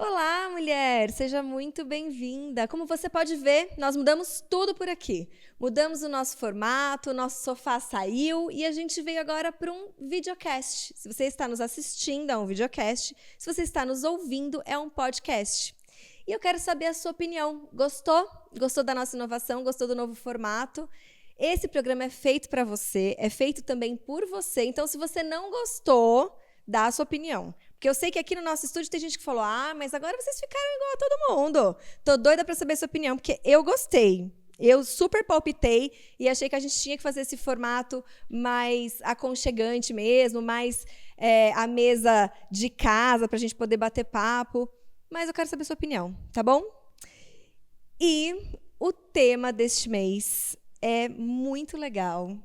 Olá, mulher! Seja muito bem-vinda. Como você pode ver, nós mudamos tudo por aqui. Mudamos o nosso formato, o nosso sofá saiu e a gente veio agora para um videocast. Se você está nos assistindo, é um videocast. Se você está nos ouvindo, é um podcast. E eu quero saber a sua opinião. Gostou? Gostou da nossa inovação? Gostou do novo formato? Esse programa é feito para você, é feito também por você. Então, se você não gostou, dá a sua opinião. Porque eu sei que aqui no nosso estúdio tem gente que falou: mas agora vocês ficaram igual a todo mundo. Tô doida para saber a sua opinião, porque eu gostei. Eu super palpitei e achei que a gente tinha que fazer esse formato mais aconchegante mesmo, mais a mesa de casa para a gente poder bater papo. Mas eu quero saber a sua opinião, tá bom? E o tema deste mês é muito legal,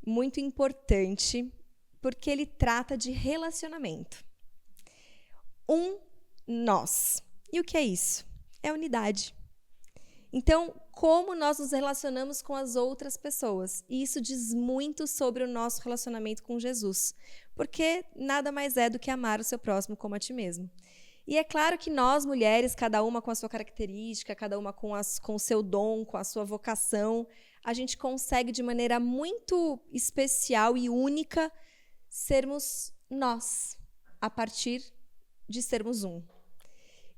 muito importante, porque ele trata de relacionamento. Nós. E o que é isso? É unidade. Então, como nós nos relacionamos com as outras pessoas? E isso diz muito sobre o nosso relacionamento com Jesus, porque nada mais é do que amar o seu próximo como a ti mesmo. E é claro que nós, mulheres, cada uma com a sua característica, cada uma com o seu dom, com a sua vocação, a gente consegue, de maneira muito especial e única, sermos nós, a partir de sermos um.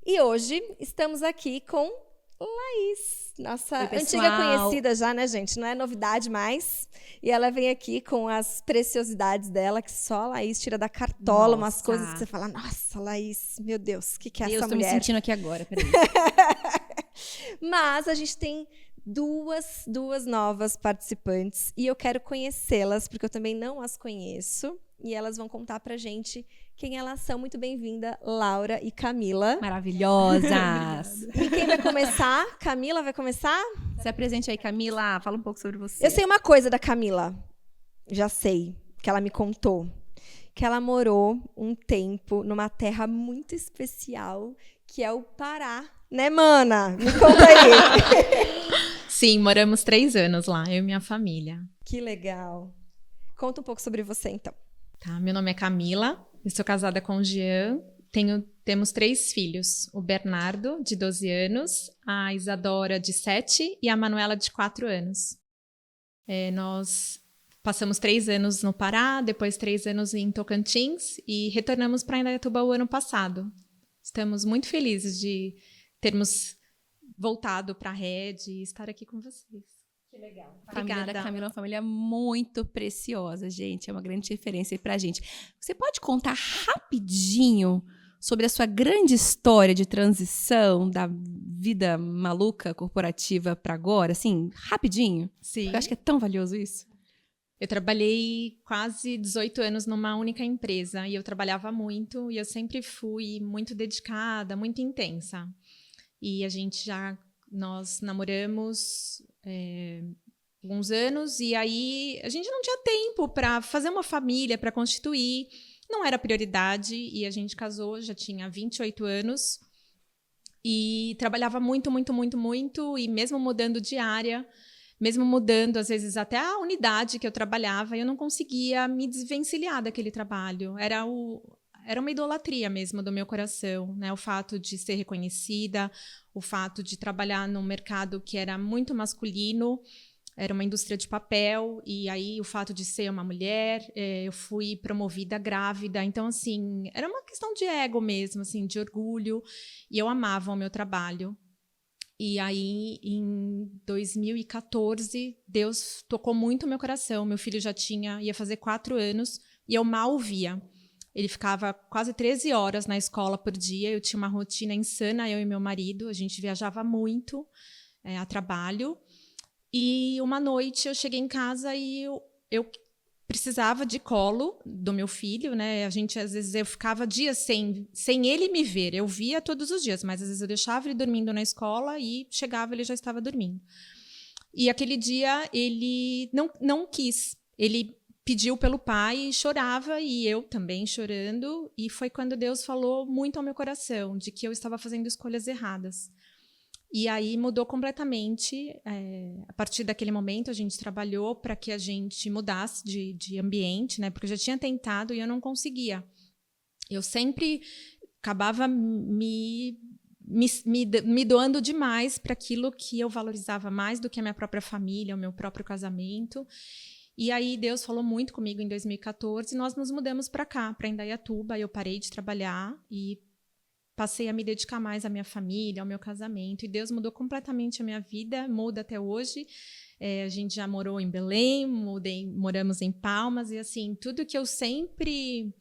E hoje estamos aqui com Laís, nossa antiga conhecida já, né, gente? Não é novidade mais. E ela vem aqui com as preciosidades dela, que só a Laís tira da cartola, umas coisas que você fala: nossa, Laís, meu Deus, o que é essa mulher? Eu estou me sentindo aqui agora, peraí. Mas a gente tem duas novas participantes e eu quero conhecê-las, porque eu também não as conheço. E elas vão contar pra gente quem elas são. Muito bem-vinda, Laura e Camila. Maravilhosas! E quem vai começar? Camila vai começar? Se apresente aí, Camila. Fala um pouco sobre você. Eu sei uma coisa da Camila. Já sei, que ela me contou. Que ela morou um tempo numa terra muito especial, que é o Pará. Né, mana? Me conta aí. Sim, moramos 3 anos lá, eu e minha família. Que legal. Conta um pouco sobre você, então. Tá, meu nome é Camila, eu sou casada com o Jean, temos 3 filhos, o Bernardo, de 12 anos, a Isadora, de 7 e a Manuela, de 4 anos. Nós passamos 3 anos no Pará, depois 3 anos em Tocantins e retornamos para Indaiatuba o ano passado. Estamos muito felizes de termos voltado para a rede e estar aqui com vocês. Que legal. A família da Camila é uma família muito preciosa, gente. É uma grande referência aí pra gente. Você pode contar rapidinho sobre a sua grande história de transição da vida maluca corporativa para agora? Assim, rapidinho? Sim. Eu acho que é tão valioso isso. Eu trabalhei quase 18 anos numa única empresa e eu trabalhava muito e eu sempre fui muito dedicada, muito intensa. E nós namoramos alguns anos e aí a gente não tinha tempo para fazer uma família, para constituir, não era prioridade e a gente casou, já tinha 28 anos e trabalhava muito, muito, muito, muito e mesmo mudando de área, mesmo mudando às vezes até a unidade que eu trabalhava, eu não conseguia me desvencilhar daquele trabalho, era uma idolatria mesmo do meu coração, né? O fato de ser reconhecida, o fato de trabalhar num mercado que era muito masculino, era uma indústria de papel, e aí o fato de ser uma mulher, eu fui promovida grávida, então, assim, era uma questão de ego mesmo, assim, de orgulho, e eu amava o meu trabalho. E aí, em 2014, Deus tocou muito o meu coração, meu filho ia fazer 4 anos, e eu mal o via. Ele ficava quase 13 horas na escola por dia, eu tinha uma rotina insana, eu e meu marido, a gente viajava muito a trabalho. E uma noite eu cheguei em casa e eu precisava de colo do meu filho, né? Às vezes eu ficava dias sem ele me ver, eu via todos os dias, mas às vezes eu deixava ele dormindo na escola e chegava, ele já estava dormindo. E aquele dia ele não quis, ele pediu pelo pai e chorava, e eu também chorando, e foi quando Deus falou muito ao meu coração, de que eu estava fazendo escolhas erradas. E aí mudou completamente. A partir daquele momento, a gente trabalhou para que a gente mudasse de ambiente, né? Porque eu já tinha tentado e eu não conseguia. Eu sempre acabava me doando demais para aquilo que eu valorizava mais do que a minha própria família, o meu próprio casamento. E aí Deus falou muito comigo em 2014 e nós nos mudamos para cá, para Indaiatuba. Eu parei de trabalhar e passei a me dedicar mais à minha família, ao meu casamento. E Deus mudou completamente a minha vida, muda até hoje. A gente já morou em Belém, moramos em Palmas. E assim, tudo que eu sempre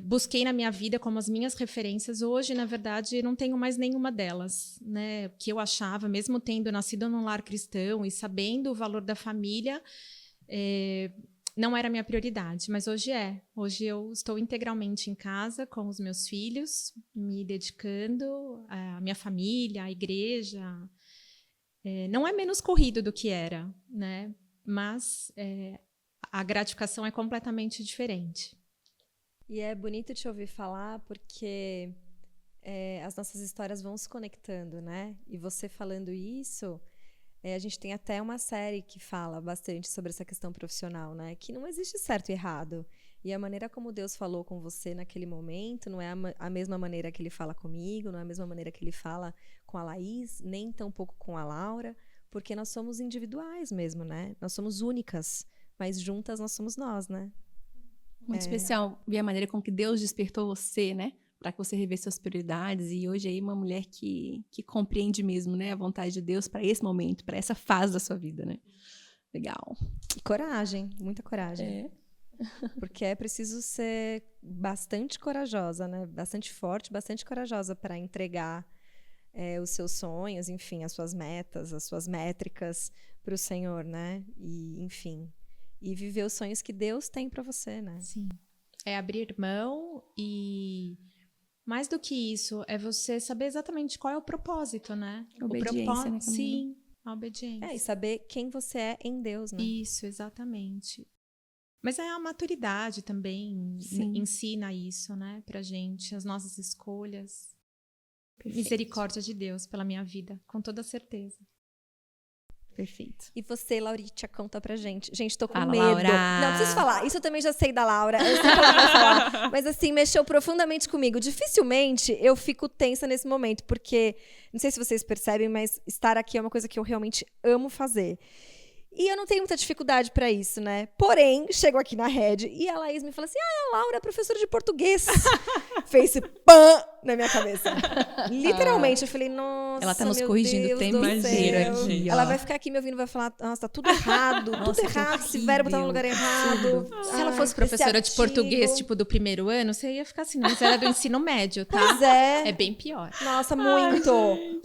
busquei na minha vida como as minhas referências, hoje, na verdade, não tenho mais nenhuma delas, né? Que eu achava, mesmo tendo nascido num lar cristão e sabendo o valor da família, não era a minha prioridade, mas hoje é. Hoje eu estou integralmente em casa com os meus filhos, me dedicando à minha família, à igreja. Não é menos corrido do que era, né? Mas a gratificação é completamente diferente. E é bonito te ouvir falar porque as nossas histórias vão se conectando, né? E você falando isso, a gente tem até uma série que fala bastante sobre essa questão profissional, né? Que não existe certo e errado. E a maneira como Deus falou com você naquele momento não é a mesma maneira que Ele fala comigo, não é a mesma maneira que Ele fala com a Laís, nem tampouco com a Laura, porque nós somos individuais mesmo, né? Nós somos únicas, mas juntas nós somos nós, né? Muito especial ver a maneira com que Deus despertou você, né? Para que você revesse suas prioridades. E hoje aí uma mulher que compreende mesmo, né? A vontade de Deus para esse momento, para essa fase da sua vida, né? Legal. E coragem, muita coragem. Porque é preciso ser bastante corajosa, né? Bastante forte, bastante corajosa para entregar os seus sonhos, enfim, as suas metas, as suas métricas para o Senhor, né? E, enfim... E viver os sonhos que Deus tem para você, né? Sim. É abrir mão e, mais do que isso, é você saber exatamente qual é o propósito, né? Obediência, né? Sim, a obediência. E saber quem você é em Deus, né? Isso, exatamente. Mas a maturidade também ensina isso, né? Pra gente, as nossas escolhas. Perfeito. Misericórdia de Deus pela minha vida, com toda certeza. Perfeito. E você, Lauritia, conta pra gente. Gente, tô com Fala, medo. Laura. Não, preciso falar. Isso eu também já sei da Laura. Eu sei que ela vai falar. Mas, assim, mexeu profundamente comigo. Dificilmente eu fico tensa nesse momento, porque, não sei se vocês percebem, mas estar aqui é uma coisa que eu realmente amo fazer. E eu não tenho muita dificuldade pra isso, né? Porém, chego aqui na Rede e a Laís me fala assim, a Laura é professora de português. Fez esse pã na minha cabeça. Literalmente, eu falei, nossa, ela tá nos meu corrigindo Deus o tempo do inteiro céu. aqui, ó. Ela vai ficar aqui me ouvindo e vai falar, nossa, tá tudo errado, tudo errado, esse verbo tá no lugar errado. Se ela fosse professora de português, tipo, do primeiro ano, você ia ficar assim, mas era do ensino médio, tá? Pois é. É bem pior. Nossa, muito.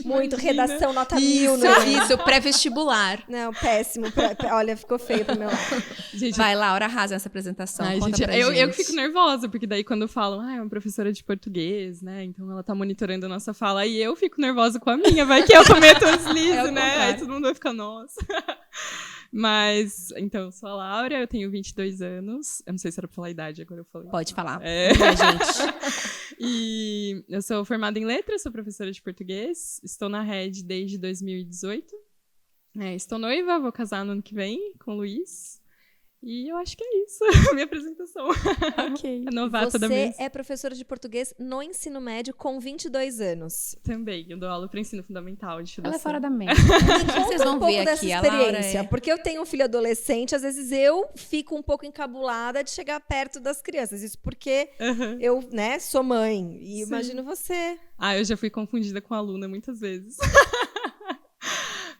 Muito. Imagina. Redação, nota 1000. Isso, pré-vestibular. Não, péssimo. Olha, ficou feio pro meu lado. Gente, Vai, Laura, arrasa nessa apresentação. ai, Conta gente, pra eu gente. fico nervosa, porque daí quando falam, é uma professora de português, né? Então ela tá monitorando a nossa fala, e eu fico nervosa com a minha, vai que eu cometo uns É lisos, o né? Aí contrário. todo mundo vai ficar, nossa. Mas, então, eu sou a Laura, eu tenho 22 anos. Eu não sei se era pra falar a idade, agora eu falei. Pode falar. gente. E eu sou formada em letras, sou professora de português. Estou na Rede desde 2018. Estou noiva, vou casar no ano que vem com o Luiz. E eu acho que é isso, a minha apresentação. Ok. A novata da Você mesa. é professora de português no ensino médio com 22 anos. Também, eu dou aula para ensino fundamental de Ela é redação. fora da média. Vocês Conta vão um pouco ver dessa aqui. A Laura experiência, porque eu tenho um filho adolescente, às vezes eu fico um pouco encabulada de chegar perto das crianças. Isso porque Uhum. eu, né, sou mãe. E Sim. imagino você. Ah, eu já fui confundida com aluna muitas vezes.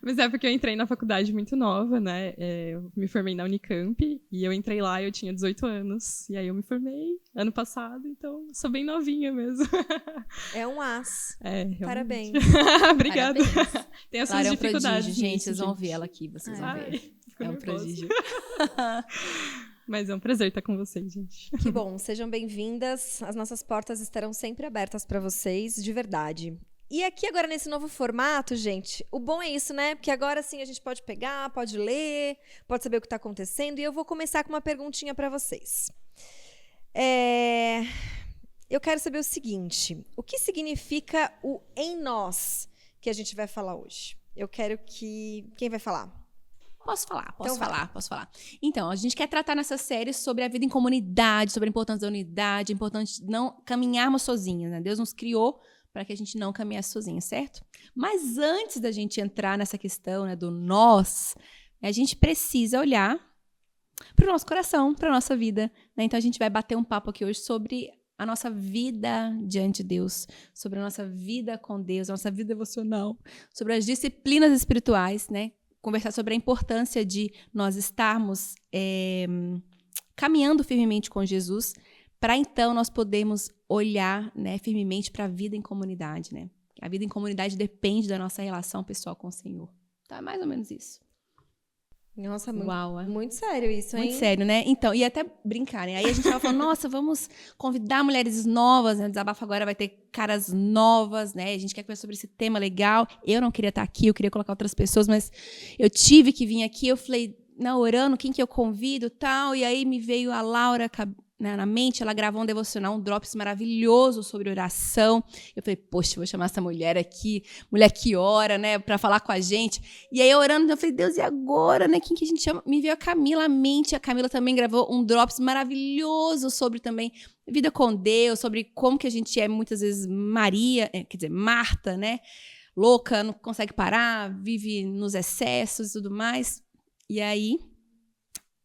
Mas é porque eu entrei na faculdade muito nova, né? Eu me formei na Unicamp e eu entrei lá e eu tinha 18 anos. E aí eu me formei ano passado, então sou bem novinha mesmo. É um as. Realmente. Parabéns. Obrigada. Parabéns. Tem as Laura suas é um dificuldades. prodígio, gente. nisso, Vocês vão ver ela aqui, vocês vão Ai, ver. fico É um nervosa. prodígio. Mas é um prazer estar com vocês, gente. Que bom, sejam bem-vindas. As nossas portas estarão sempre abertas para vocês, de verdade. E aqui agora nesse novo formato, gente, o bom é isso, né? Porque agora sim a gente pode pegar, pode ler, pode saber o que está acontecendo. E eu vou começar com uma perguntinha para vocês. Eu quero saber o seguinte: o que significa o em nós que a gente vai falar hoje? Eu quero que... Quem vai falar? Posso falar. Então vai. Posso falar. Então, a gente quer tratar nessa série sobre a vida em comunidade, sobre a importância da unidade, a importância de não caminharmos sozinhos, né? Deus nos criou para que a gente não caminhasse sozinho, certo? Mas antes da gente entrar nessa questão, né, do nós, a gente precisa olhar para o nosso coração, para a nossa vida, né? Então, a gente vai bater um papo aqui hoje sobre a nossa vida diante de Deus, sobre a nossa vida com Deus, a nossa vida devocional, sobre as disciplinas espirituais, né? Conversar sobre a importância de nós estarmos caminhando firmemente com Jesus, para então nós podermos olhar, né, firmemente para a vida em comunidade, né? A vida em comunidade depende da nossa relação pessoal com o Senhor. Tá, é mais ou menos isso. Nossa, muito, Uau, muito sério isso, hein? muito sério, né? Então, e até brincarem. Aí a gente tava falando, nossa, vamos convidar mulheres novas, né? O Desabafo agora vai ter caras novas, né? A gente quer conversar sobre esse tema legal. Eu não queria estar aqui, eu queria colocar outras pessoas, mas eu tive que vir aqui. Eu falei, não, orando, quem que eu convido, tal. E aí me veio a Laura, né, na mente, ela gravou um devocional, um drops maravilhoso sobre oração. Eu falei, poxa, vou chamar essa mulher aqui, mulher que ora, né, para falar com a gente. E aí, eu orando, eu falei, Deus, e agora, né, quem que a gente chama? Me veio a Camila à mente, a Camila também gravou um drops maravilhoso sobre também vida com Deus, sobre como que a gente é, muitas vezes, Marta, né, louca, não consegue parar, vive nos excessos e tudo mais. E aí,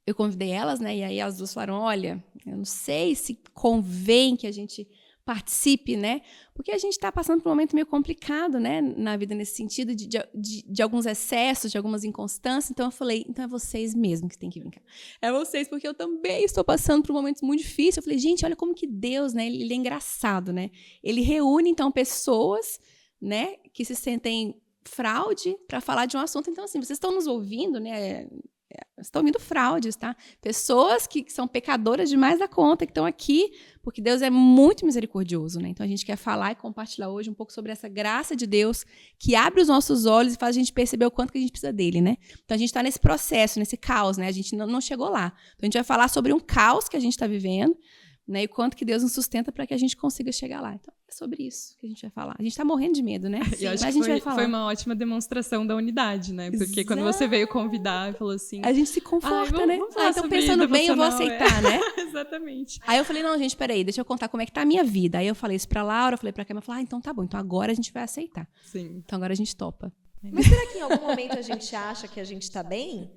eu convidei elas, né? E aí as duas falaram, olha, eu não sei se convém que a gente participe, né? Porque a gente está passando por um momento meio complicado, né? Na vida nesse sentido, de alguns excessos, de algumas inconstâncias. Então eu falei, então é vocês mesmo que têm que vir cá. É vocês, porque eu também estou passando por um momento muito difícil. Eu falei, gente, olha como que Deus, né? Ele é engraçado, né? Ele reúne, então, pessoas, né? Que se sentem fraude para falar de um assunto. Então, assim, vocês estão nos ouvindo, né? Estão ouvindo fraudes, tá? Pessoas que são pecadoras demais da conta, que estão aqui, porque Deus é muito misericordioso, né? Então a gente quer falar e compartilhar hoje um pouco sobre essa graça de Deus que abre os nossos olhos e faz a gente perceber o quanto que a gente precisa dele, né? Então a gente está nesse processo, nesse caos, né? A gente não chegou lá. Então a gente vai falar sobre um caos que a gente está vivendo, né? E quanto que Deus nos sustenta para que a gente consiga chegar lá. Então é sobre isso que a gente vai falar. A gente está morrendo de medo, né? Eu acho mas a que gente vai falar. foi uma ótima demonstração da unidade, né? Porque quando você veio convidar e falou assim... A gente se conforta, né? Vamos falar Então, sobre pensando bem, eu vou devocional, aceitar, né? Exatamente. Aí eu falei, não, gente, peraí, deixa eu contar como é que tá a minha vida. Aí eu falei isso pra Laura, eu falei pra Camila, falei, então tá bom, então agora a gente vai aceitar. Sim. Então agora a gente topa. Mas será que em algum momento a gente acha que a gente tá bem?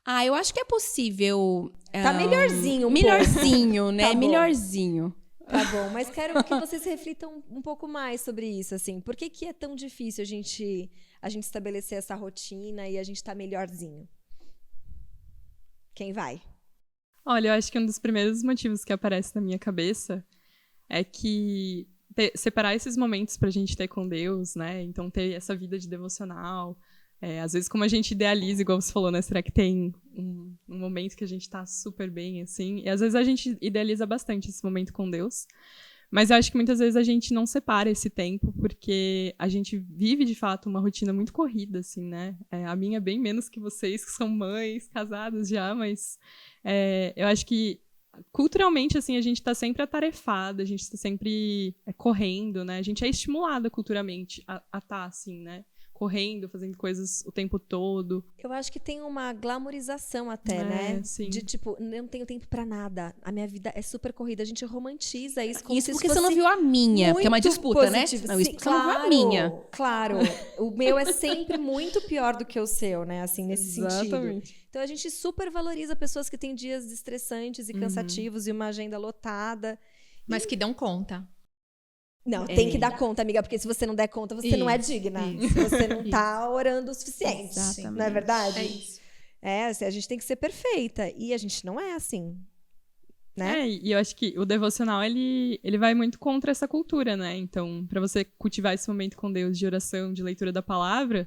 Ah, eu acho que é possível. Tá melhorzinho, Melhorzinho, né? Tá bom. Melhorzinho. Tá bom, mas quero que vocês reflitam um pouco mais sobre isso, assim. Por que é tão difícil a gente estabelecer essa rotina e a gente tá melhorzinho? Quem vai? Olha, eu acho que um dos primeiros motivos que aparece na minha cabeça é que separar esses momentos pra gente ter com Deus, né? Então, ter essa vida de devocional. Às vezes, como a gente idealiza, igual você falou, né? Será que tem um momento que a gente tá super bem, assim? E às vezes a gente idealiza bastante esse momento com Deus. Mas eu acho que muitas vezes a gente não separa esse tempo, porque a gente vive, de fato, uma rotina muito corrida, assim, né? A minha é bem menos que vocês, que são mães, casadas já, mas eu acho que culturalmente, assim, a gente tá sempre atarefada, a gente tá sempre correndo, né? A gente é estimulada culturalmente a tá, assim, né? Correndo, fazendo coisas o tempo todo. Eu acho que tem uma glamorização até, né? Sim. De tipo, não tenho tempo pra nada. A minha vida é super corrida. A gente romantiza isso como Isso se porque fosse você não viu a minha, porque é uma muito disputa, positivo. né? Não, isso Sim, porque você não viu a minha. Claro. O meu é sempre muito pior do que o seu, né? Assim, nesse sentido. Exatamente. Então a gente super valoriza pessoas que têm dias estressantes e cansativos e uma agenda lotada. Mas que dão conta. Não, tem que dar conta, amiga, porque se você não der conta, você não é digna. Você não tá orando o suficiente. Exatamente. Não é verdade? É isso. Assim, a gente tem que ser perfeita. E a gente não é assim. Né? E eu acho que o devocional, ele vai muito contra essa cultura, né? Então, para você cultivar esse momento com Deus de oração, de leitura da palavra,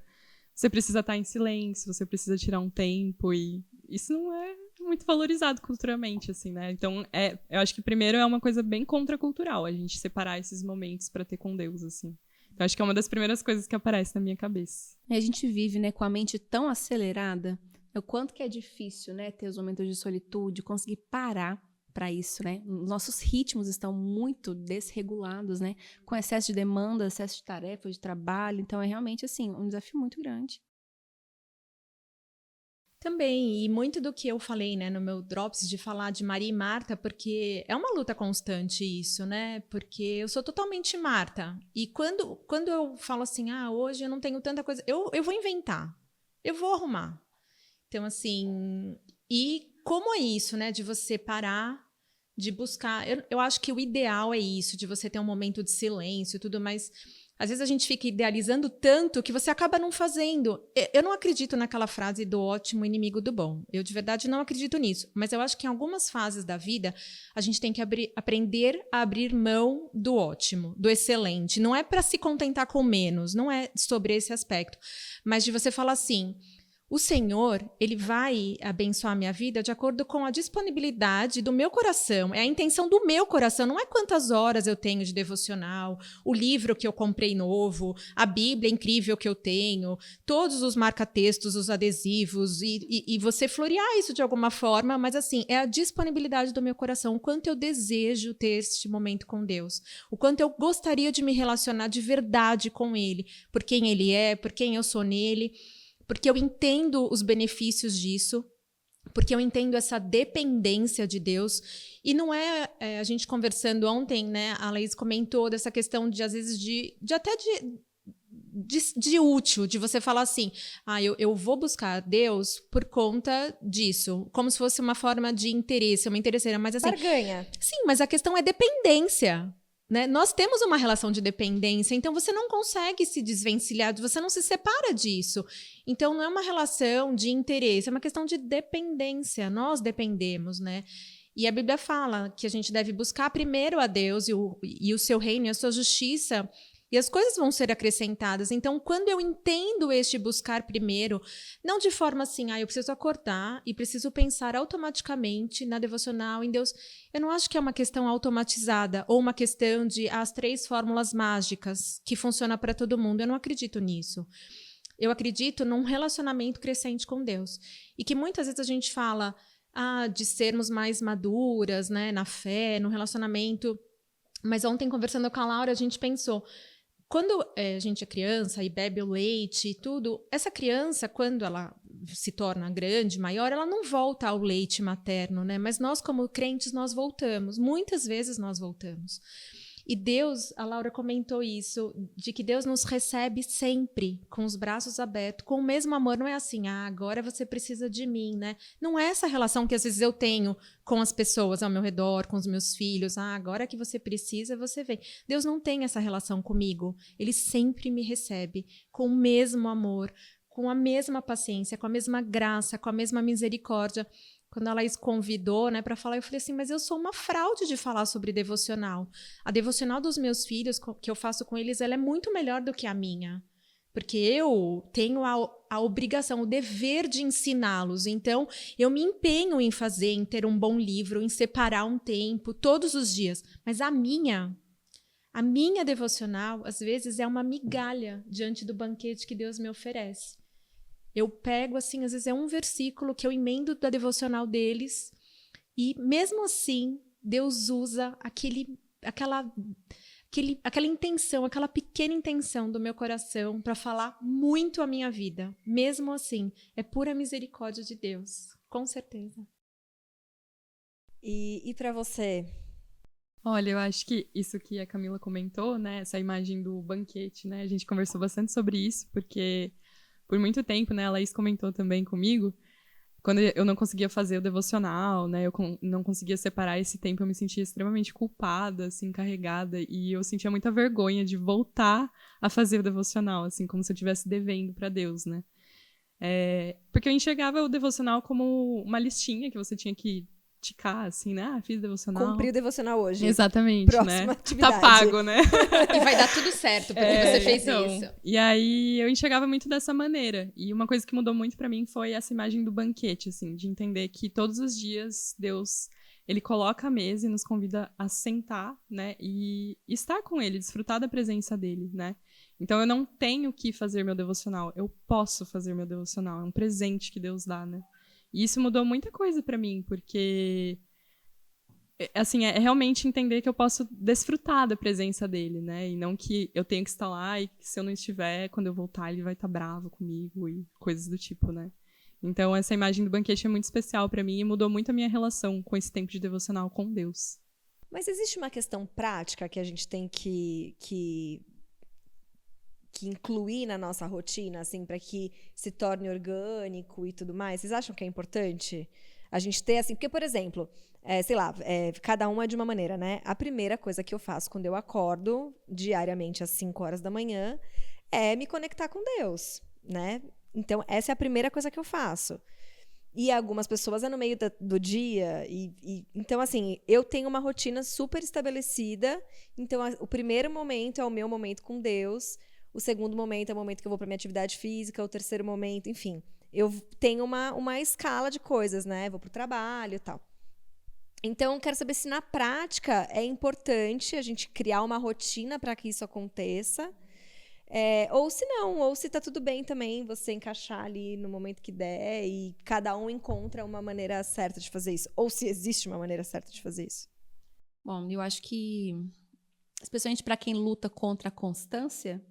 você precisa estar em silêncio, você precisa tirar um tempo, e isso não é muito valorizado culturalmente, assim, né? Então, eu acho que primeiro é uma coisa bem contracultural, a gente separar esses momentos para ter com Deus, assim. Então, acho que é uma das primeiras coisas que aparece na minha cabeça. E a gente vive, né, com a mente tão acelerada, o quanto que é difícil, né, ter os momentos de solitude, conseguir parar para isso, né? Nossos ritmos estão muito desregulados, né? Com excesso de demanda, excesso de tarefas, de trabalho. Então, é realmente, assim, um desafio muito grande. Também, e muito do que eu falei, né, no meu Drops, de falar de Maria e Marta, porque é uma luta constante isso, né? Porque eu sou totalmente Marta. E quando eu falo assim, hoje eu não tenho tanta coisa, eu vou inventar, eu vou arrumar. Então, assim, e como é isso, né, de você parar, de buscar. Eu acho que o ideal é isso, de você ter um momento de silêncio e tudo, mas às vezes a gente fica idealizando tanto que você acaba não fazendo. Eu não acredito naquela frase do ótimo inimigo do bom. Eu, de verdade, não acredito nisso. Mas eu acho que em algumas fases da vida, a gente tem que aprender a abrir mão do ótimo, do excelente. Não é para se contentar com menos, não é sobre esse aspecto. Mas de você falar assim, o Senhor, ele vai abençoar a minha vida de acordo com a disponibilidade do meu coração. É a intenção do meu coração. Não é quantas horas eu tenho de devocional, o livro que eu comprei novo, a Bíblia incrível que eu tenho, todos os marca-textos, os adesivos, e você florear isso de alguma forma, mas assim, é a disponibilidade do meu coração, o quanto eu desejo ter este momento com Deus, o quanto eu gostaria de me relacionar de verdade com Ele, por quem Ele é, por quem eu sou nele, porque eu entendo os benefícios disso, porque eu entendo essa dependência de Deus. E não a gente conversando ontem, né, a Laís comentou dessa questão de, às vezes, de útil, de você falar assim, eu vou buscar Deus por conta disso, como se fosse uma forma de interesse, uma interesseira, mas assim... Barganha. Sim, mas a questão é dependência. Né? Nós temos uma relação de dependência, então você não consegue se desvencilhar, você não se separa disso. Então não é uma relação de interesse, é uma questão de dependência. Nós dependemos, né? E a Bíblia fala que a gente deve buscar primeiro a Deus e o seu reino e a sua justiça, e as coisas vão ser acrescentadas. Então, quando eu entendo este buscar primeiro, não de forma assim, eu preciso acordar e preciso pensar automaticamente na devocional, em Deus. Eu não acho que é uma questão automatizada ou uma questão de as 3 fórmulas mágicas que funciona para todo mundo. Eu não acredito nisso. Eu acredito num relacionamento crescente com Deus. E que muitas vezes a gente fala de sermos mais maduras, né, na fé, no relacionamento. Mas ontem, conversando com a Laura, a gente pensou... Quando a gente é criança e bebe o leite e tudo, essa criança, quando ela se torna grande, maior, ela não volta ao leite materno, né? Mas nós, como crentes, nós voltamos. Muitas vezes nós voltamos. E Deus, a Laura comentou isso, de que Deus nos recebe sempre com os braços abertos, com o mesmo amor. Não é assim, agora você precisa de mim, né? Não é essa relação que às vezes eu tenho com as pessoas ao meu redor, com os meus filhos. Agora que você precisa, você vem. Deus não tem essa relação comigo. Ele sempre me recebe com o mesmo amor, com a mesma paciência, com a mesma graça, com a mesma misericórdia. Quando a Laís convidou, né, para falar, eu falei assim, mas eu sou uma fraude de falar sobre devocional. A devocional dos meus filhos, que eu faço com eles, ela é muito melhor do que a minha. Porque eu tenho a obrigação, o dever de ensiná-los. Então, eu me empenho em fazer, em ter um bom livro, em separar um tempo, todos os dias. Mas a minha devocional, às vezes, é uma migalha diante do banquete que Deus me oferece. Eu pego, assim, às vezes é um versículo que eu emendo da devocional deles e, mesmo assim, Deus usa aquela intenção, aquela pequena intenção do meu coração para falar muito a minha vida. Mesmo assim, é pura misericórdia de Deus, com certeza. E para você? Olha, eu acho que isso que a Camila comentou, né, essa imagem do banquete, né, a gente conversou bastante sobre isso, porque... Por muito tempo, né, a Laís comentou também comigo, quando eu não conseguia fazer o devocional, né, eu não conseguia separar esse tempo, eu me sentia extremamente culpada, assim, carregada, e eu sentia muita vergonha de voltar a fazer o devocional, assim, como se eu estivesse devendo para Deus, né. Porque eu enxergava o devocional como uma listinha que você tinha que ticar, assim, né, fiz devocional. Cumpri o devocional hoje. Exatamente, Próxima né. atividade. Tá pago, né. E vai dar tudo certo, porque você fez então, isso. E aí eu enxergava muito dessa maneira. E uma coisa que mudou muito pra mim foi essa imagem do banquete, assim, de entender que todos os dias Deus, ele coloca a mesa e nos convida a sentar, né, e estar com ele, desfrutar da presença dele, né. Então eu não tenho que fazer meu devocional, eu posso fazer meu devocional, é um presente que Deus dá, né. E isso mudou muita coisa pra mim, porque... assim, é realmente entender que eu posso desfrutar da presença dele, né? E não que eu tenho que estar lá e que se eu não estiver, quando eu voltar, ele vai estar bravo comigo e coisas do tipo, né? Então, essa imagem do banquete é muito especial para mim e mudou muito a minha relação com esse tempo de devocional com Deus. Mas existe uma questão prática que a gente tem que incluir na nossa rotina, assim, para que se torne orgânico e tudo mais? Vocês acham que é importante a gente ter, assim, porque, por exemplo, sei lá, cada um é de uma maneira, né? A primeira coisa que eu faço quando eu acordo diariamente às 5 horas da manhã é me conectar com Deus, né? Então, essa é a primeira coisa que eu faço. E algumas pessoas é no meio do dia. Então, assim, eu tenho uma rotina super estabelecida. Então, o primeiro momento é o meu momento com Deus. O segundo momento é o momento que eu vou para minha atividade física. O terceiro momento, enfim. Eu tenho uma escala de coisas, né? Vou para o trabalho e tal. Então, quero saber se na prática é importante a gente criar uma rotina para que isso aconteça. Ou se não, ou se tá tudo bem também você encaixar ali no momento que der e cada um encontra uma maneira certa de fazer isso. Ou se existe uma maneira certa de fazer isso. Bom, eu acho que, especialmente para quem luta contra a constância,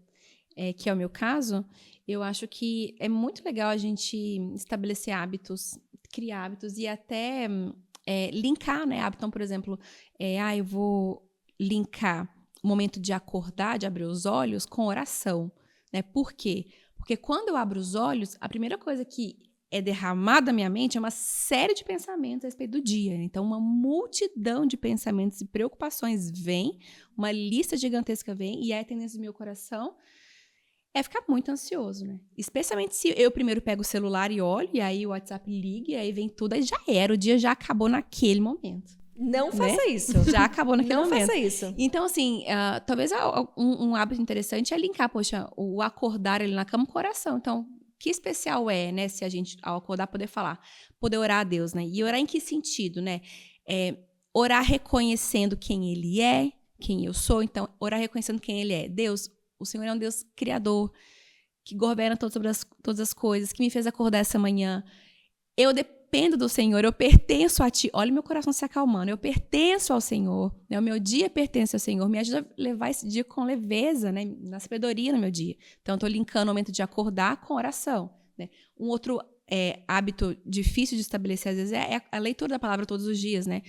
que é o meu caso, eu acho que é muito legal a gente estabelecer hábitos, criar hábitos e até linkar, né? Hábito, então, por exemplo, eu vou linkar o momento de acordar, de abrir os olhos, com oração, né? Por quê? Porque quando eu abro os olhos, a primeira coisa que é derramada na minha mente é uma série de pensamentos a respeito do dia. Então, uma multidão de pensamentos e preocupações vem, uma lista gigantesca vem, e aí a tendência do meu coração é ficar muito ansioso, né? Especialmente se eu primeiro pego o celular e olho, e aí o WhatsApp liga, e aí vem tudo, aí já era, o dia já acabou naquele momento. Não faça isso. Já acabou naquele momento. Não faça isso. Então, assim, talvez um hábito interessante é linkar, poxa, o acordar ali na cama com o coração. Então, que especial é, né, se a gente, ao acordar, poder orar a Deus, né? E orar em que sentido, né? Orar reconhecendo quem Ele é, quem eu sou. Então, orar reconhecendo quem Ele é. Deus, o Senhor é um Deus criador, que governa todas as coisas, que me fez acordar essa manhã. Eu dependo do Senhor, eu pertenço a Ti. Olha meu coração se acalmando. Eu pertenço ao Senhor, né? O meu dia pertence ao Senhor. Me ajuda a levar esse dia com leveza, né? Na sabedoria no meu dia. Então, eu estou linkando o momento de acordar com oração, né? Um outro hábito difícil de estabelecer, às vezes, é a leitura da palavra todos os dias, né?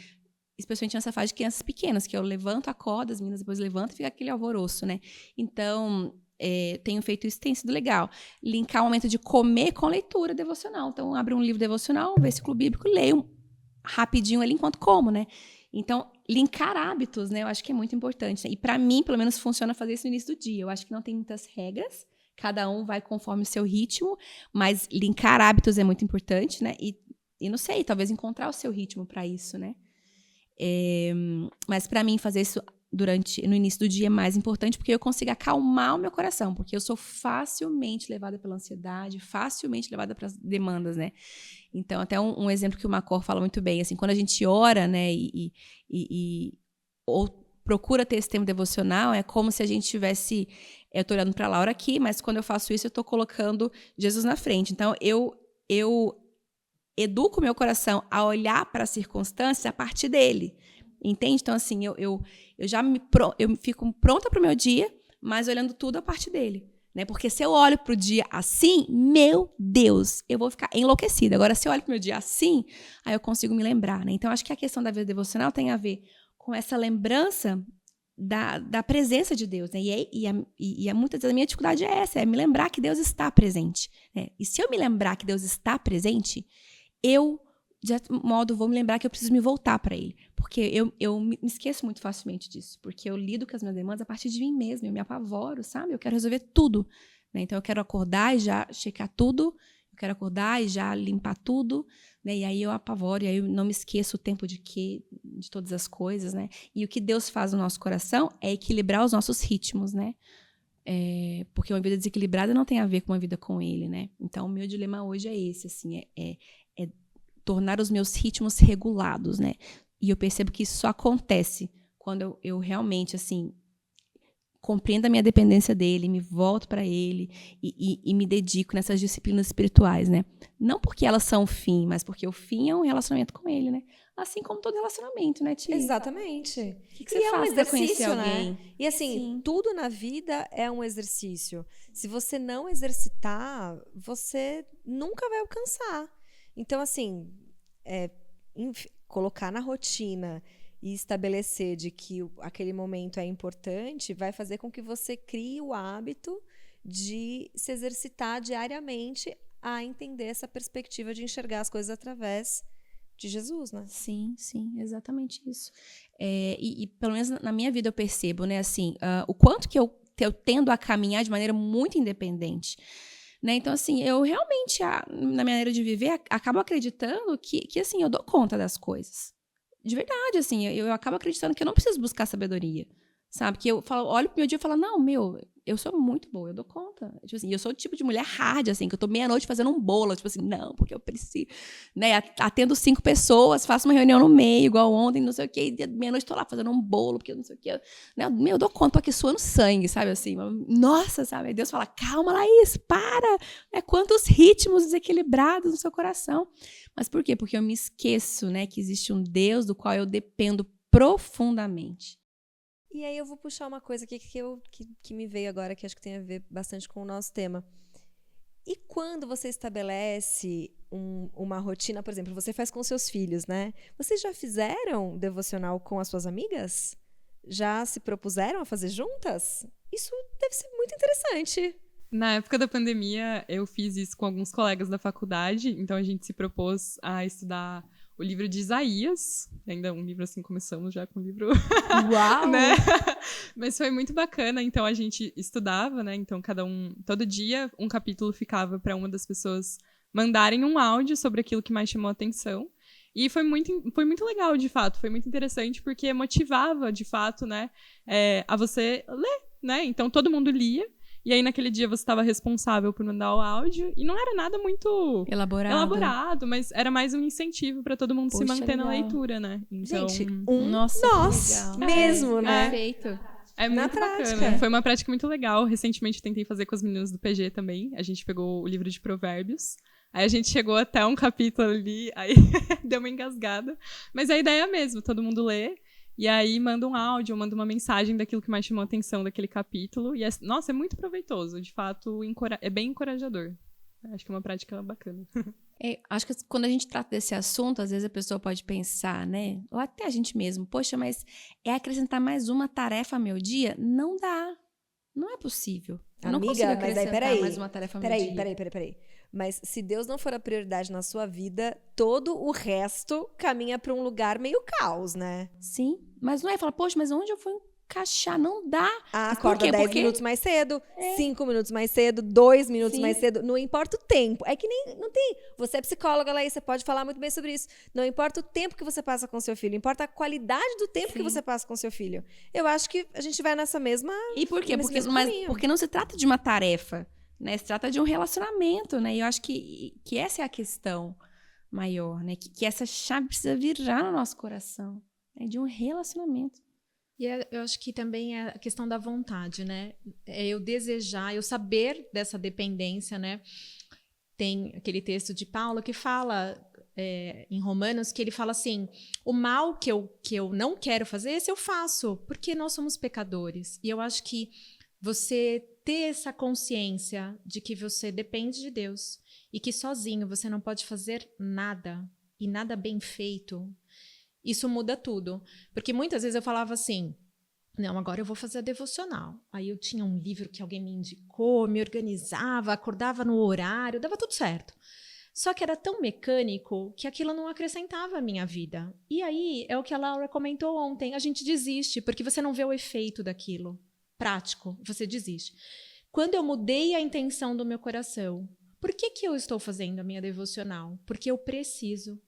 Especialmente nessa fase de crianças pequenas, que eu levanto, acordo, as meninas depois levantam e fica aquele alvoroço, né? Então, tenho feito isso, tem sido legal. Linkar o momento de comer com leitura devocional. Então, abro um livro devocional, um versículo bíblico, leio rapidinho ali enquanto como, né? Então, linkar hábitos, né? Eu acho que é muito importante, né? E para mim, pelo menos, funciona fazer isso no início do dia. Eu acho que não tem muitas regras, cada um vai conforme o seu ritmo, mas linkar hábitos é muito importante, né? E não sei, talvez encontrar o seu ritmo para isso, né? Mas para mim, fazer isso no início do dia é mais importante porque eu consigo acalmar o meu coração, porque eu sou facilmente levada pela ansiedade, facilmente levada para as demandas, né? Então, até um exemplo que o Macor fala muito bem, assim, quando a gente ora, né, ou procura ter esse tempo devocional, é como se a gente tivesse, eu tô olhando para a Laura aqui, mas quando eu faço isso, eu tô colocando Jesus na frente. Então, eu educo o meu coração a olhar para as circunstâncias a partir dele. Entende? Então, assim, eu fico pronta para o meu dia, mas olhando tudo a partir dele. Né? Porque se eu olho para o dia assim, meu Deus, eu vou ficar enlouquecida. Agora, se eu olho para o meu dia assim, aí eu consigo me lembrar. Né? Então, acho que a questão da vida devocional tem a ver com essa lembrança da presença de Deus. Né? E muitas vezes a minha dificuldade é essa, é me lembrar que Deus está presente. Né? E se eu me lembrar que Deus está presente, eu, de modo, vou me lembrar que eu preciso me voltar para Ele. Porque eu me esqueço muito facilmente disso. Porque eu lido com as minhas demandas a partir de mim mesma. Eu me apavoro, sabe? Eu quero resolver tudo. Né? Então, eu quero acordar e já checar tudo. Eu quero acordar e já limpar tudo. Né? E aí eu apavoro. E aí eu não me esqueço o tempo de todas as coisas. Né? E o que Deus faz no nosso coração é equilibrar os nossos ritmos, né? Porque uma vida desequilibrada não tem a ver com uma vida com Ele, né? Então, o meu dilema hoje é esse, assim, tornar os meus ritmos regulados, né? E eu percebo que isso só acontece quando eu realmente, assim, compreendo a minha dependência dele, me volto para ele e me dedico nessas disciplinas espirituais, né? Não porque elas são o fim, mas porque o fim é um relacionamento com ele, né? Assim como todo relacionamento, né, Tia? Exatamente. O que E você é um faz pra conhecer exercício, né? alguém? E assim, Sim. tudo na vida é um exercício. Se você não exercitar, você nunca vai alcançar. Então, assim, colocar na rotina e estabelecer de que aquele momento é importante vai fazer com que você crie o hábito de se exercitar diariamente a entender essa perspectiva de enxergar as coisas através de Jesus, né? Sim, exatamente isso. E pelo menos na minha vida eu percebo, né, assim, o quanto que eu tendo a caminhar de maneira muito independente. Né? Então, assim, eu realmente, na minha maneira de viver, acabo acreditando que, assim, eu dou conta das coisas. De verdade, assim, eu acabo acreditando que eu não preciso buscar sabedoria, sabe? Que eu olho pro meu dia e falo, não, eu sou muito boa, eu dou conta. Tipo assim, eu sou o tipo de mulher hard, assim, que eu tô meia-noite fazendo um bolo, tipo assim, não, porque eu preciso, né? Atendo 5 pessoas, faço uma reunião no meio, igual ontem, não sei o quê, e meia-noite tô lá fazendo um bolo, porque eu não sei o quê. Né? Eu dou conta, tô aqui suando sangue, sabe, assim, nossa, sabe? Aí Deus fala, calma, Laís, para! Né? Quantos ritmos desequilibrados no seu coração. Mas por quê? Porque eu me esqueço, né, que existe um Deus do qual eu dependo profundamente. E aí eu vou puxar uma coisa aqui que me veio agora, que acho que tem a ver bastante com o nosso tema. E quando você estabelece uma rotina, por exemplo, você faz com seus filhos, né? Vocês já fizeram devocional com as suas amigas? Já se propuseram a fazer juntas? Isso deve ser muito interessante. Na época da pandemia, eu fiz isso com alguns colegas da faculdade, então a gente se propôs a estudar o livro de Isaías, ainda um livro assim, começamos já com o livro... Uau! né? Mas foi muito bacana, então a gente estudava, né? Então todo dia um capítulo ficava para uma das pessoas mandarem um áudio sobre aquilo que mais chamou a atenção. E foi muito legal, de fato, foi muito interessante, porque motivava, de fato, né, a você ler, né? Então todo mundo lia. E aí, naquele dia, você estava responsável por mandar o áudio. E não era nada muito elaborado, mas era mais um incentivo para todo mundo se manter na leitura, né? Então, gente, nossa, mesmo, né? Perfeito. É muito bacana. Foi uma prática muito legal. Recentemente, eu tentei fazer com as meninas do PG também. A gente pegou o livro de Provérbios. Aí a gente chegou até um capítulo ali, aí deu uma engasgada. Mas a ideia é mesmo, todo mundo lê. E aí manda um áudio, manda uma mensagem daquilo que mais chamou a atenção daquele capítulo. E nossa, é muito proveitoso. De fato, é bem encorajador. Acho que é uma prática bacana. Acho que quando a gente trata desse assunto, às vezes a pessoa pode pensar, né? Ou até a gente mesmo, poxa, mas é acrescentar mais uma tarefa ao meu dia? Não dá. Não é possível. Eu não consigo acrescentar mais uma tarefa ao meu dia. Peraí. Mas se Deus não for a prioridade na sua vida, todo o resto caminha para um lugar meio caos, né? Sim, mas não é falar, poxa, mas onde eu vou encaixar? Não dá. Acorda 10 minutos mais cedo, 5 minutos mais cedo, 2 minutos mais cedo. Não importa o tempo. É que nem... Não tem... Você é psicóloga, Laís, você pode falar muito bem sobre isso. Não importa o tempo que você passa com seu filho. Importa a qualidade do tempo que você passa com seu filho. Eu acho que a gente vai nessa mesma... E por quê? Porque não se trata de uma tarefa, né? Se trata de um relacionamento, né? E eu acho que essa é a questão maior, né? Que essa chave precisa virar no nosso coração, né? De um relacionamento. E eu acho que também é a questão da vontade, né? É eu desejar, eu saber dessa dependência, né? Tem aquele texto de Paulo que fala, em Romanos, que ele fala assim, o mal que eu não quero fazer, esse eu faço, porque nós somos pecadores. E eu acho que você ter essa consciência de que você depende de Deus e que sozinho você não pode fazer nada, e nada bem feito, isso muda tudo. Porque muitas vezes eu falava assim, não, agora eu vou fazer a devocional. Aí eu tinha um livro que alguém me indicou, me organizava, acordava no horário, dava tudo certo. Só que era tão mecânico que aquilo não acrescentava à minha vida. E aí, é o que a Laura comentou ontem, a gente desiste, porque você não vê o efeito daquilo prático, você desiste. Quando eu mudei a intenção do meu coração, por que eu estou fazendo a minha devocional? Porque eu preciso.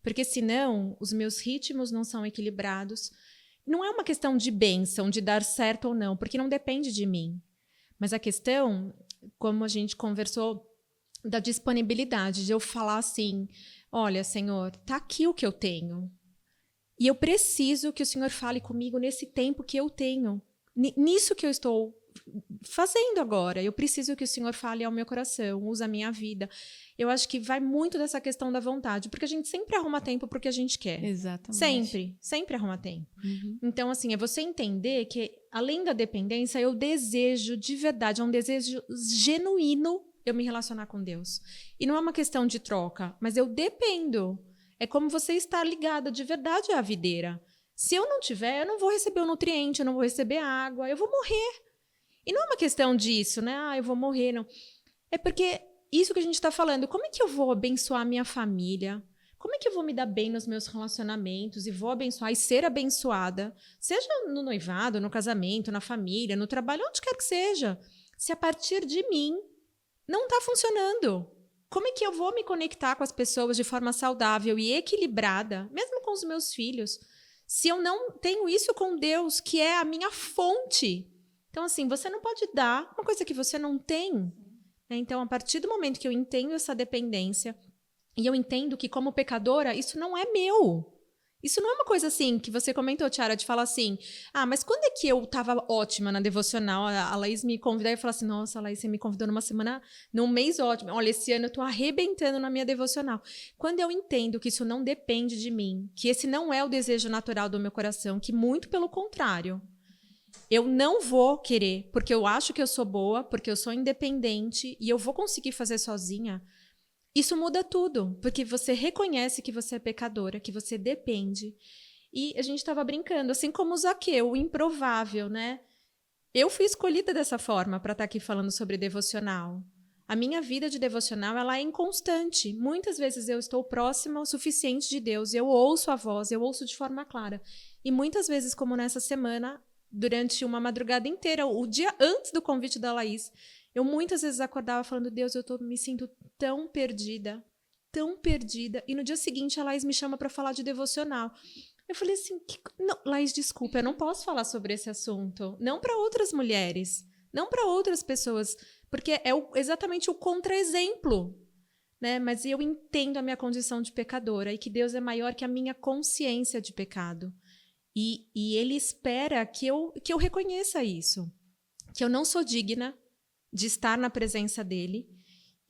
Porque senão, os meus ritmos não são equilibrados. Não é uma questão de bênção, de dar certo ou não, porque não depende de mim. Mas a questão, como a gente conversou, da disponibilidade, de eu falar assim, olha, Senhor, tá aqui o que eu tenho. E eu preciso que o Senhor fale comigo nesse tempo que eu tenho. nisso que eu estou fazendo agora. Eu preciso que o Senhor fale ao meu coração, use a minha vida. Eu acho que vai muito dessa questão da vontade, porque a gente sempre arruma tempo pro que a gente quer. Exatamente. Sempre arruma tempo. Uhum. Então, assim, é você entender que, além da dependência, eu desejo de verdade, é um desejo genuíno eu me relacionar com Deus. E não é uma questão de troca, mas eu dependo. É como você estar ligada de verdade à videira. Se eu não tiver, eu não vou receber o nutriente, eu não vou receber água, eu vou morrer. E não é uma questão disso, né? Eu vou morrer, não. É porque isso que a gente está falando, como é que eu vou abençoar a minha família? Como é que eu vou me dar bem nos meus relacionamentos e vou abençoar e ser abençoada? Seja no noivado, no casamento, na família, no trabalho, onde quer que seja. Se a partir de mim não está funcionando, como é que eu vou me conectar com as pessoas de forma saudável e equilibrada, mesmo com os meus filhos, se eu não tenho isso com Deus, que é a minha fonte? Então, assim, você não pode dar uma coisa que você não tem. Então, a partir do momento que eu entendo essa dependência e eu entendo que, como pecadora, isso não é meu. Isso não é uma coisa assim, que você comentou, Tiara, de falar assim, mas quando é que eu estava ótima na devocional? A Laís me convidou e falou assim, nossa, Laís, você me convidou num mês ótimo. Olha, esse ano eu estou arrebentando na minha devocional. Quando eu entendo que isso não depende de mim, que esse não é o desejo natural do meu coração, que muito pelo contrário, eu não vou querer, porque eu acho que eu sou boa, porque eu sou independente e eu vou conseguir fazer sozinha. Isso muda tudo, porque você reconhece que você é pecadora, que você depende. E a gente estava brincando, assim como o Zaqueu, o improvável, né? Eu fui escolhida dessa forma para estar aqui falando sobre devocional. A minha vida de devocional, ela é inconstante. Muitas vezes eu estou próxima o suficiente de Deus, eu ouço a voz, eu ouço de forma clara. E muitas vezes, como nessa semana, durante uma madrugada inteira, o dia antes do convite da Laís, eu muitas vezes acordava falando, Deus, me sinto tão perdida, e no dia seguinte a Laís me chama para falar de devocional. Eu falei assim, não, Laís, desculpa, eu não posso falar sobre esse assunto, não para outras mulheres, não para outras pessoas, porque é exatamente o contra-exemplo, né? Mas eu entendo a minha condição de pecadora e que Deus é maior que a minha consciência de pecado. E Ele espera que eu reconheça isso, que eu não sou digna de estar na presença dEle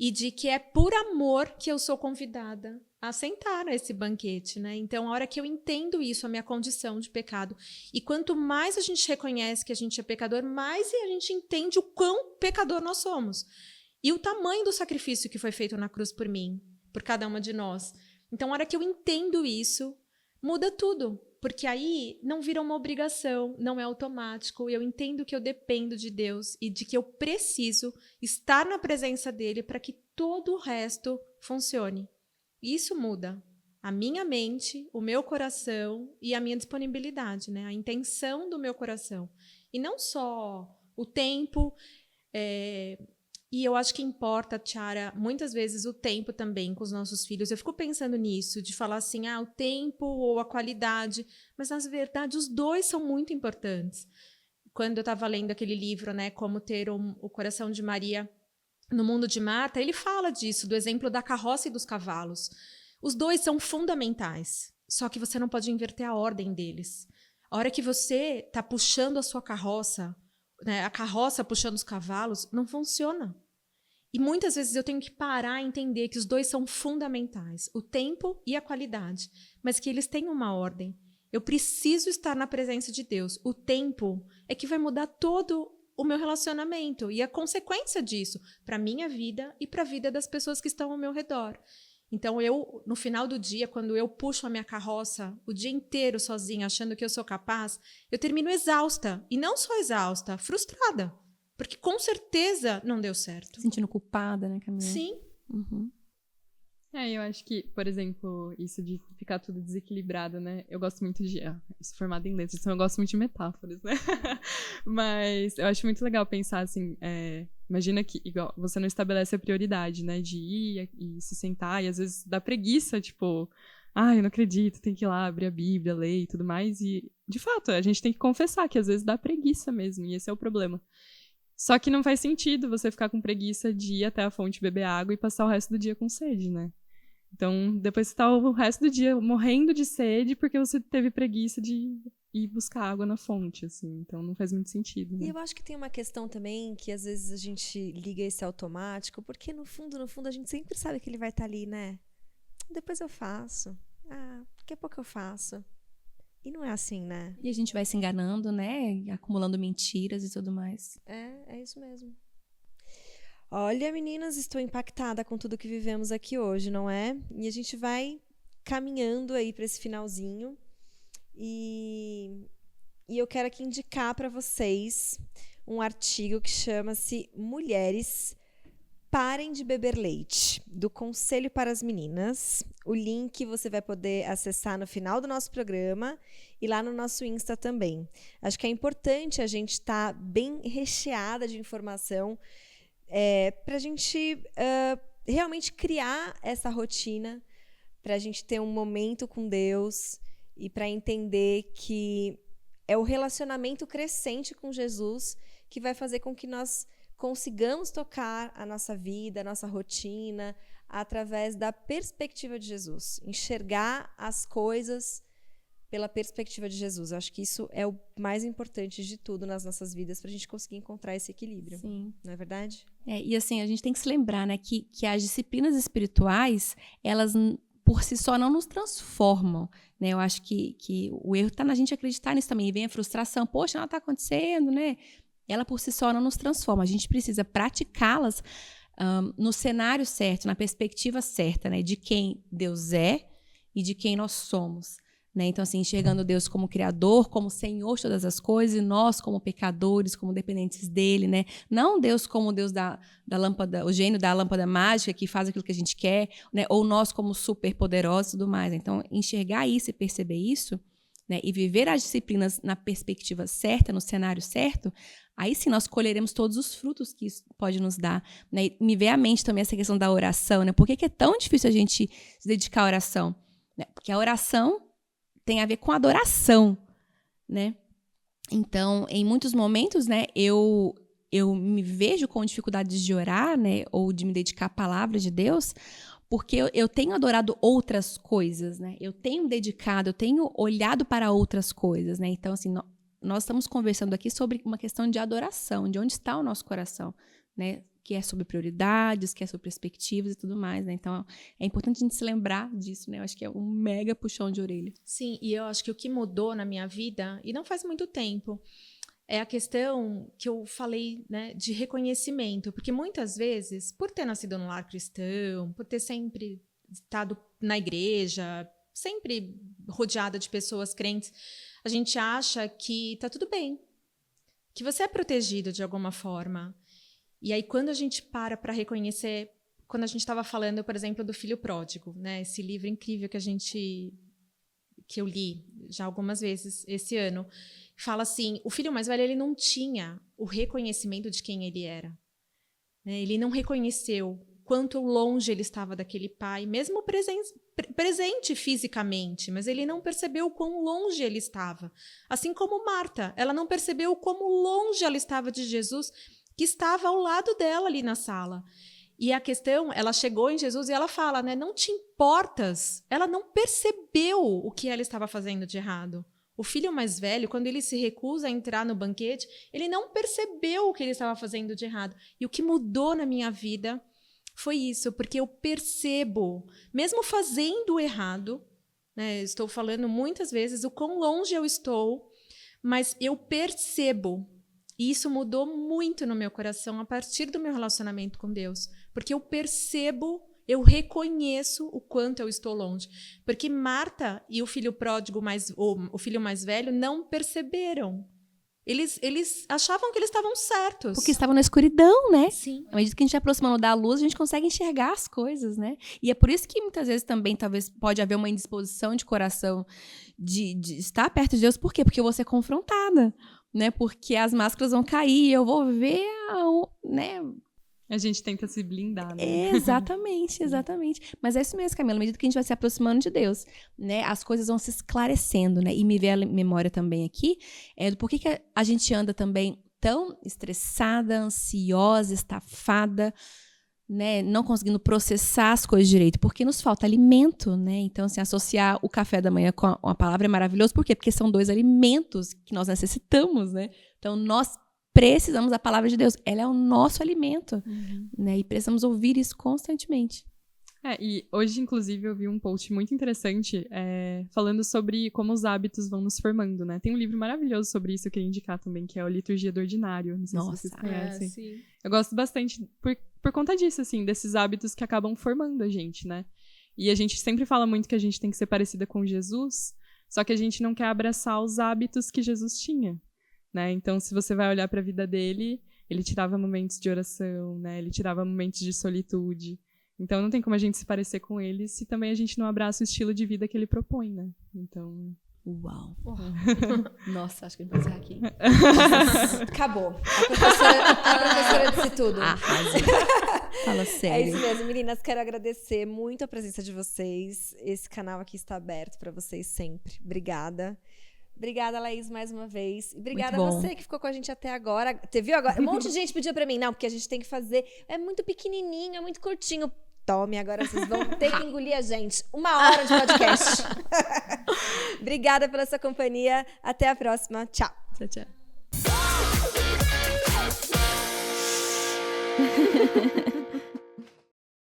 e de que é por amor que eu sou convidada a sentar nesse banquete, né? Então, a hora que eu entendo isso, a minha condição de pecado, e quanto mais a gente reconhece que a gente é pecador, mais a gente entende o quão pecador nós somos. E o tamanho do sacrifício que foi feito na cruz por mim, por cada uma de nós. Então, a hora que eu entendo isso, muda tudo. Porque aí não vira uma obrigação, não é automático. Eu entendo que eu dependo de Deus e de que eu preciso estar na presença dEle para que todo o resto funcione. Isso muda a minha mente, o meu coração e a minha disponibilidade, né? A intenção do meu coração. E não só o tempo. E eu acho que importa, Tiara, muitas vezes o tempo também com os nossos filhos. Eu fico pensando nisso, de falar assim, o tempo ou a qualidade. Mas, na verdade, os dois são muito importantes. Quando eu estava lendo aquele livro, né, Como Ter o Coração de Maria no Mundo de Marta, ele fala disso, do exemplo da carroça e dos cavalos. Os dois são fundamentais, só que você não pode inverter a ordem deles. A hora que você está puxando a sua carroça, né, a carroça puxando os cavalos, não funciona. E muitas vezes eu tenho que parar e entender que os dois são fundamentais, o tempo e a qualidade, mas que eles têm uma ordem. Eu preciso estar na presença de Deus. O tempo é que vai mudar todo o meu relacionamento e a consequência disso para a minha vida e para a vida das pessoas que estão ao meu redor. Então, no final do dia, quando eu puxo a minha carroça o dia inteiro sozinha, achando que eu sou capaz, eu termino exausta. E não só exausta, frustrada. Porque, com certeza, não deu certo. Sentindo culpada, né, Camila? Sim. Uhum. Eu acho que, por exemplo, isso de ficar tudo desequilibrado, né? Eu gosto muito de... Eu sou formada em letras, então eu gosto muito de metáforas, né? Mas eu acho muito legal pensar assim, imagina que, igual, você não estabelece a prioridade, né? De ir e se sentar, e às vezes dá preguiça, tipo... eu não acredito, tem que ir lá abrir a Bíblia, ler e tudo mais. E, de fato, a gente tem que confessar que às vezes dá preguiça mesmo, e esse é o problema. Só que não faz sentido você ficar com preguiça de ir até a fonte beber água e passar o resto do dia com sede, né? Então, depois você tá o resto do dia morrendo de sede porque você teve preguiça de ir buscar água na fonte, assim. Então não faz muito sentido, né? E eu acho que tem uma questão também que às vezes a gente liga esse automático, porque no fundo, a gente sempre sabe que ele vai estar ali, né? Depois eu faço. Daqui a pouco eu faço. E não é assim, né? E a gente vai se enganando, né? Acumulando mentiras e tudo mais. É isso mesmo. Olha, meninas, estou impactada com tudo que vivemos aqui hoje, não é? E a gente vai caminhando aí para esse finalzinho. E eu quero aqui indicar para vocês um artigo que chama-se Mulheres Parem de Beber Leite, do Conselho para as Meninas. O link você vai poder acessar no final do nosso programa e lá no nosso Insta também. Acho que é importante a gente estar bem recheada de informação para a gente realmente criar essa rotina, para a gente ter um momento com Deus e para entender que é o relacionamento crescente com Jesus que vai fazer com que nós consigamos tocar a nossa vida, a nossa rotina, através da perspectiva de Jesus. Enxergar as coisas pela perspectiva de Jesus. Eu acho que isso é o mais importante de tudo nas nossas vidas, para a gente conseguir encontrar esse equilíbrio. Sim. Não é verdade? E assim, a gente tem que se lembrar, né, que as disciplinas espirituais, elas por si só não nos transformam, né? Eu acho que o erro está na gente acreditar nisso também. E vem a frustração, poxa, não está acontecendo, né? Ela por si só não nos transforma. A gente precisa praticá-las no cenário certo, na perspectiva certa, né? De quem Deus é e de quem nós somos. Né? Então, assim, enxergando Deus como Criador, como Senhor de todas as coisas, e nós como pecadores, como dependentes dele, né? Não Deus como Deus da lâmpada, o gênio da lâmpada mágica que faz aquilo que a gente quer, né? Ou nós como super poderosos e tudo mais. Então, enxergar isso e perceber isso, né? E viver as disciplinas na perspectiva certa, no cenário certo, aí sim nós colheremos todos os frutos que isso pode nos dar. Né? E me vem à mente também essa questão da oração, né? Por que é tão difícil a gente se dedicar à oração? Né? Porque a oração tem a ver com adoração, né? Então, em muitos momentos, né, eu me vejo com dificuldades de orar, né, ou de me dedicar à palavra de Deus, porque eu tenho adorado outras coisas, né? Eu tenho dedicado, eu tenho olhado para outras coisas, né? Então, assim, nós estamos conversando aqui sobre uma questão de adoração, de onde está o nosso coração, né? Que é sobre prioridades, que é sobre perspectivas e tudo mais, né? Então, é importante a gente se lembrar disso, né? Eu acho que é um mega puxão de orelha. Sim, e eu acho que o que mudou na minha vida, e não faz muito tempo, é a questão que eu falei, né, de reconhecimento. Porque muitas vezes, por ter nascido num lar cristão, por ter sempre estado na igreja, sempre rodeada de pessoas crentes, a gente acha que tá tudo bem, que você é protegido de alguma forma. E aí, quando a gente para reconhecer, quando a gente estava falando, por exemplo, do Filho Pródigo, né? Esse livro incrível que eu li já algumas vezes esse ano, fala assim, o filho mais velho ele não tinha o reconhecimento de quem ele era. Né? Ele não reconheceu quanto longe ele estava daquele pai, mesmo presente fisicamente, mas ele não percebeu quão longe ele estava. Assim como Marta, ela não percebeu como longe ela estava de Jesus, que estava ao lado dela ali na sala. E a questão, ela chegou em Jesus e ela fala, né, não te importas. Ela não percebeu o que ela estava fazendo de errado. O filho mais velho, quando ele se recusa a entrar no banquete, ele não percebeu o que ele estava fazendo de errado. E o que mudou na minha vida foi isso, porque eu percebo, mesmo fazendo o errado, né, estou falando muitas vezes o quão longe eu estou, mas eu percebo. E isso mudou muito no meu coração a partir do meu relacionamento com Deus. Porque eu percebo, eu reconheço o quanto eu estou longe. Porque Marta e o filho pródigo, o filho mais velho, não perceberam. Eles achavam que eles estavam certos. Porque estavam na escuridão, né? Sim. À medida que a gente vai aproximando da luz, a gente consegue enxergar as coisas, né? E é por isso que muitas vezes também, talvez, pode haver uma indisposição de coração de estar perto de Deus. Por quê? Porque eu vou ser confrontada. Né? Porque as máscaras vão cair, eu vou ver, né? A gente tenta se blindar, né? Exatamente. Mas é isso mesmo, Camila, à medida que a gente vai se aproximando de Deus, né? As coisas vão se esclarecendo, né? E me veio a memória também aqui, do porquê que a gente anda também tão estressada, ansiosa, estafada, né, não conseguindo processar as coisas direito, porque nos falta alimento, né? Então, assim, associar o café da manhã com a palavra é maravilhoso. Por quê? Porque são 2 alimentos que nós necessitamos, né? Então, nós precisamos da palavra de Deus. Ela é o nosso alimento, né? E precisamos ouvir isso constantemente. E hoje, inclusive, eu vi um post muito interessante falando sobre como os hábitos vão nos formando, né? Tem um livro maravilhoso sobre isso que eu queria indicar também, que é o Liturgia do Ordinário. Não sei se vocês conhecem. Sim. Eu gosto bastante por conta disso, assim, desses hábitos que acabam formando a gente, né? E a gente sempre fala muito que a gente tem que ser parecida com Jesus, só que a gente não quer abraçar os hábitos que Jesus tinha, né? Então, se você vai olhar para a vida dele, ele tirava momentos de oração, né? Ele tirava momentos de solitude. Então, não tem como a gente se parecer com ele se também a gente não abraça o estilo de vida que ele propõe, né? Então... Uau! Nossa, acho que a gente vai encerrar aqui. Acabou. A professora disse tudo. Arrasou. Fala sério. É isso mesmo, meninas. Quero agradecer muito a presença de vocês. Esse canal aqui está aberto para vocês sempre. Obrigada. Obrigada, Laís, mais uma vez. E obrigada a você que ficou com a gente até agora. Você viu agora? Um monte de gente pediu pra mim. Não, porque a gente tem que fazer... É muito pequenininho, é muito curtinho. Tome, agora vocês vão ter que engolir a gente. 1 hora de podcast. Obrigada pela sua companhia. Até a próxima. Tchau. Tchau, tchau.